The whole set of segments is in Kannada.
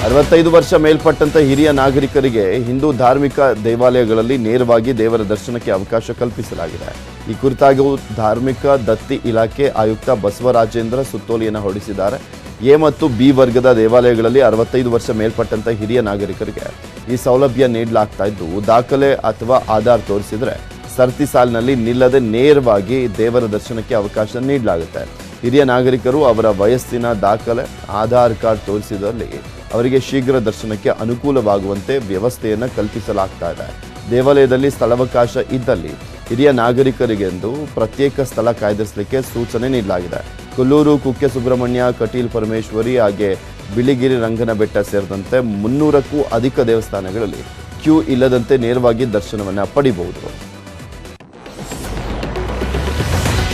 65 ವರ್ಷ ಮೇಲ್ಪಟ್ಟಂತ ಹಿರಿಯ ನಾಗರಿಕರಿಗೆ ಹಿಂದೂ ಧಾರ್ಮಿಕ ದೇವಾಲಯಗಳಲ್ಲಿ ನೇರವಾಗಿ ದೇವರ ದರ್ಶನಕ್ಕೆ ಅವಕಾಶ ಕಲ್ಪಿಸಲಾಗಿದೆ. ಈ ಕುರಿತಾಗಿ ಧಾರ್ಮಿಕ ದತ್ತಿ ಇಲಾಖೆ ಆಯುಕ್ತ ಬಸವರಾಜೇಂದ್ರ ಸುತ್ತೋಲೆಯನ್ನು ಹೊರಡಿಸಿದ್ದಾರೆ. ಎ ಮತ್ತು ಬಿ ವರ್ಗದ ದೇವಾಲಯಗಳಲ್ಲಿ 65 ವರ್ಷ ಮೇಲ್ಪಟ್ಟಂತ ಹಿರಿಯ ನಾಗರಿಕರಿಗೆ ಈ ಸೌಲಭ್ಯ ನೀಡಲಾಗ್ತಾ ಇದ್ದು, ದಾಖಲೆ ಅಥವಾ ಆಧಾರ್ ತೋರಿಸಿದ್ರೆ ಸರತಿ ಸಾಲಿನಲ್ಲಿ ನಿಲ್ಲದೆ ನೇರವಾಗಿ ದೇವರ ದರ್ಶನಕ್ಕೆ ಅವಕಾಶ ನೀಡಲಾಗುತ್ತೆ. ಹಿರಿಯ ನಾಗರಿಕರು ಅವರ ವಯಸ್ಸಿನ ದಾಖಲೆ, ಆಧಾರ್ ಕಾರ್ಡ್ ತೋರಿಸಿದಲ್ಲಿ ಅವರಿಗೆ ಶೀಘ್ರ ದರ್ಶನಕ್ಕೆ ಅನುಕೂಲವಾಗುವಂತೆ ವ್ಯವಸ್ಥೆಯನ್ನು ಕಲ್ಪಿಸಲಾಗ್ತಾ ಇದೆ. ದೇವಾಲಯದಲ್ಲಿ ಸ್ಥಳಾವಕಾಶ ಇದ್ದಲ್ಲಿ ಹಿರಿಯ ನಾಗರಿಕರಿಗೆಂದು ಪ್ರತ್ಯೇಕ ಸ್ಥಳ ಕಾಯ್ದಿರಿಸಲಿಕ್ಕೆ ಸೂಚನೆ ನೀಡಲಾಗಿದೆ. ಕೊಲ್ಲೂರು, ಕುಕ್ಕೆ ಸುಬ್ರಹ್ಮಣ್ಯ, ಕಟೀಲ್ ಪರಮೇಶ್ವರಿ ಹಾಗೆ ಬಿಳಿಗಿರಿ ರಂಗನಬೆಟ್ಟ ಸೇರಿದಂತೆ 300ಕ್ಕೂ ಅಧಿಕ ದೇವಸ್ಥಾನಗಳಲ್ಲಿ ಕ್ಯೂ ಇಲ್ಲದಂತೆ ನೇರವಾಗಿ ದರ್ಶನವನ್ನು ಪಡೆಯಬಹುದು.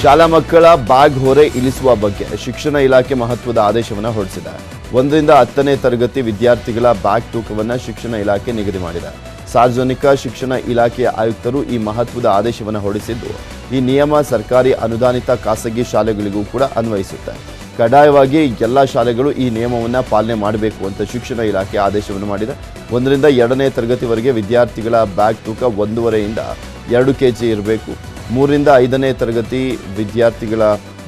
ಶಾಲಾ ಮಕ್ಕಳ ಬ್ಯಾಗ್ ಹೊರೆ ಇಳಿಸುವ ಬಗ್ಗೆ ಶಿಕ್ಷಣ ಇಲಾಖೆ ಮಹತ್ವದ ಆದೇಶವನ್ನು ಹೊರಡಿಸಿದೆ. 1ರಿಂದ 10ನೇ ತರಗತಿ ವಿದ್ಯಾರ್ಥಿಗಳ ಬ್ಯಾಗ್ ತೂಕವನ್ನು ಶಿಕ್ಷಣ ಇಲಾಖೆ ನಿಗದಿ ಮಾಡಿದೆ. ಸಾರ್ವಜನಿಕ ಶಿಕ್ಷಣ ಇಲಾಖೆಯ ಆಯುಕ್ತರು ಈ ಮಹತ್ವದ ಆದೇಶವನ್ನು ಹೊರಡಿಸಿದ್ದು, ಈ ನಿಯಮ ಸರ್ಕಾರಿ ಅನುದಾನಿತ ಖಾಸಗಿ ಶಾಲೆಗಳಿಗೂ ಕೂಡ ಅನ್ವಯಿಸುತ್ತೆ. ಕಡ್ಡಾಯವಾಗಿ ಎಲ್ಲ ಶಾಲೆಗಳು ಈ ನಿಯಮವನ್ನು ಪಾಲನೆ ಮಾಡಬೇಕು ಅಂತ ಶಿಕ್ಷಣ ಇಲಾಖೆ ಆದೇಶವನ್ನು ಮಾಡಿದೆ. 1ರಿಂದ 2ನೇ ತರಗತಿವರೆಗೆ ವಿದ್ಯಾರ್ಥಿಗಳ ಬ್ಯಾಗ್ ತೂಕ 1.5ರಿಂದ 2 kg ಇರಬೇಕು. 3ರಿಂದ 5ನೇ ತರಗತಿ ವಿದ್ಯಾರ್ಥಿಗಳ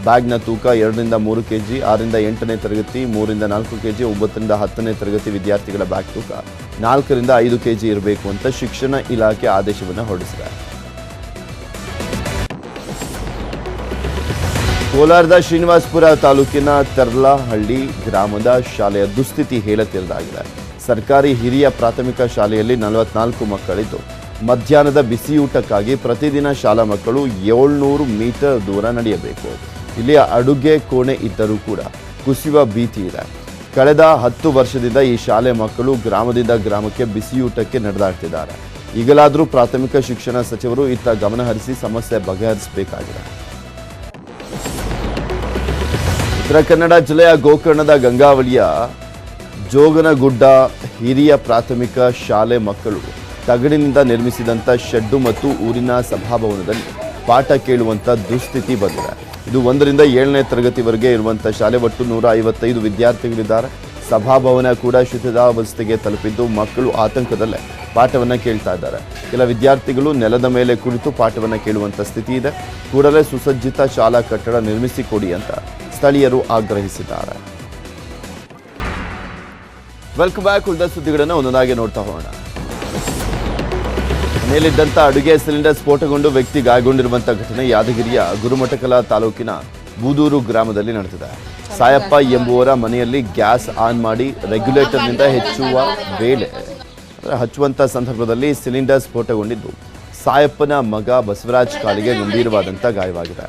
ಬ್ಯಾಗ್ನ ತೂಕ 2ರಿಂದ 3 kg, 6ರಿಂದ 8ನೇ ತರಗತಿ 3ರಿಂದ 4 kg, 9ರಿಂದ 10ನೇ ತರಗತಿ ವಿದ್ಯಾರ್ಥಿಗಳ ಬ್ಯಾಗ್ ತೂಕ 4ರಿಂದ 5 kg ಇರಬೇಕು ಅಂತ ಶಿಕ್ಷಣ ಇಲಾಖೆ ಆದೇಶವನ್ನು ಹೊರಡಿಸಿದೆ. ಕೋಲಾರದ ಶ್ರೀನಿವಾಸಪುರ ತಾಲೂಕಿನ ತರ್ಲಹಳ್ಳಿ ಗ್ರಾಮದ ಶಾಲೆಯ ದುಸ್ಥಿತಿ ಹೇಳತೀರದಾಗಿದೆ. ಸರ್ಕಾರಿ ಹಿರಿಯ ಪ್ರಾಥಮಿಕ ಶಾಲೆಯಲ್ಲಿ 44 ಮಕ್ಕಳಿದ್ದು, ಮಧ್ಯಾಹ್ನದ ಬಿಸಿಯೂಟಕ್ಕಾಗಿ ಪ್ರತಿದಿನ ಶಾಲಾ ಮಕ್ಕಳು 700 ಮೀಟರ್ ದೂರ ನಡೆಯಬೇಕು. ಇಲ್ಲಿ ಅಡುಗೆ ಕೋಣೆ ಇದ್ದರೂ ಕೂಡ ಕುಸಿಯುವ ಭೀತಿ ಇದೆ. ಕಳೆದ 10 ವರ್ಷದಿಂದ ಈ ಶಾಲೆ ಮಕ್ಕಳು ಗ್ರಾಮದಿಂದ ಗ್ರಾಮಕ್ಕೆ ಬಿಸಿಯೂಟಕ್ಕೆ ನಡೆದಾಡ್ತಿದ್ದಾರೆ. ಈಗಲಾದರೂ ಪ್ರಾಥಮಿಕ ಶಿಕ್ಷಣ ಸಚಿವರು ಇತ್ತ ಗಮನ ಹರಿಸಿ ಸಮಸ್ಯೆ ಬಗೆಹರಿಸಬೇಕಾಗಿದೆ. ಉತ್ತರ ಕನ್ನಡ ಜಿಲ್ಲೆಯ ಗೋಕರ್ಣದ ಗಂಗಾವಳಿಯ ಜೋಗನಗುಡ್ಡ ಹಿರಿಯ ಪ್ರಾಥಮಿಕ ಶಾಲೆ ಮಕ್ಕಳು ತಗಡಿನಿಂದ ನಿರ್ಮಿಸಿದಂಥ ಶೆಡ್ಡು ಮತ್ತು ಊರಿನ ಸಭಾಭವನದಲ್ಲಿ ಪಾಠ ಕೇಳುವಂಥ ದುಸ್ಥಿತಿ ಬಂದಿದೆ. ಇದು 1ರಿಂದ 7ನೇ ತರಗತಿವರೆಗೆ ಇರುವಂಥ ಶಾಲೆ. ಒಟ್ಟು 155 ವಿದ್ಯಾರ್ಥಿಗಳಿದ್ದಾರೆ. ಸಭಾಭವನ ಕೂಡ ಶಿಥಿಲಾವಸ್ಥೆಗೆ ತಲುಪಿದ್ದು, ಮಕ್ಕಳು ಆತಂಕದಲ್ಲೇ ಪಾಠವನ್ನು ಕೇಳ್ತಾ ಇದ್ದಾರೆ. ಕೆಲ ವಿದ್ಯಾರ್ಥಿಗಳು ನೆಲದ ಮೇಲೆ ಕುಳಿತು ಪಾಠವನ್ನು ಕೇಳುವಂಥ ಸ್ಥಿತಿ ಇದೆ. ಕೂಡಲೇ ಸುಸಜ್ಜಿತ ಶಾಲಾ ಕಟ್ಟಡ ನಿರ್ಮಿಸಿಕೊಡಿ ಅಂತ ಸ್ಥಳೀಯರು ಆಗ್ರಹಿಸಿದ್ದಾರೆ. Welcome back. ಉಳಿದ ಸುದ್ದಿಗಳನ್ನು ಒಂದೊಂದಾಗಿ ನೋಡ್ತಾ ಹೋಗೋಣ. ಮೇಲಿದ್ದಂಥ ಅಡುಗೆ ಸಿಲಿಂಡರ್ ಸ್ಫೋಟಗೊಂಡು ವ್ಯಕ್ತಿ ಗಾಯಗೊಂಡಿರುವಂಥ ಘಟನೆ ಯಾದಗಿರಿಯ ಗುರುಮಠಕಲ ತಾಲೂಕಿನ ಬೂದೂರು ಗ್ರಾಮದಲ್ಲಿ ನಡೆದಿದೆ. ಸಾಯಪ್ಪ ಎಂಬುವರ ಮನೆಯಲ್ಲಿ ಗ್ಯಾಸ್ ಆನ್ ಮಾಡಿ ರೆಗ್ಯುಲೇಟರ್ನಿಂದ ಹಚ್ಚುವಂಥ ಸಂದರ್ಭದಲ್ಲಿ ಸಿಲಿಂಡರ್ ಸ್ಫೋಟಗೊಂಡಿದ್ದು, ಸಾಯಪ್ಪನ ಮಗ ಬಸವರಾಜ್ ಕಾಲಿಗೆ ಗಂಭೀರವಾದಂಥ ಗಾಯವಾಗಿದೆ.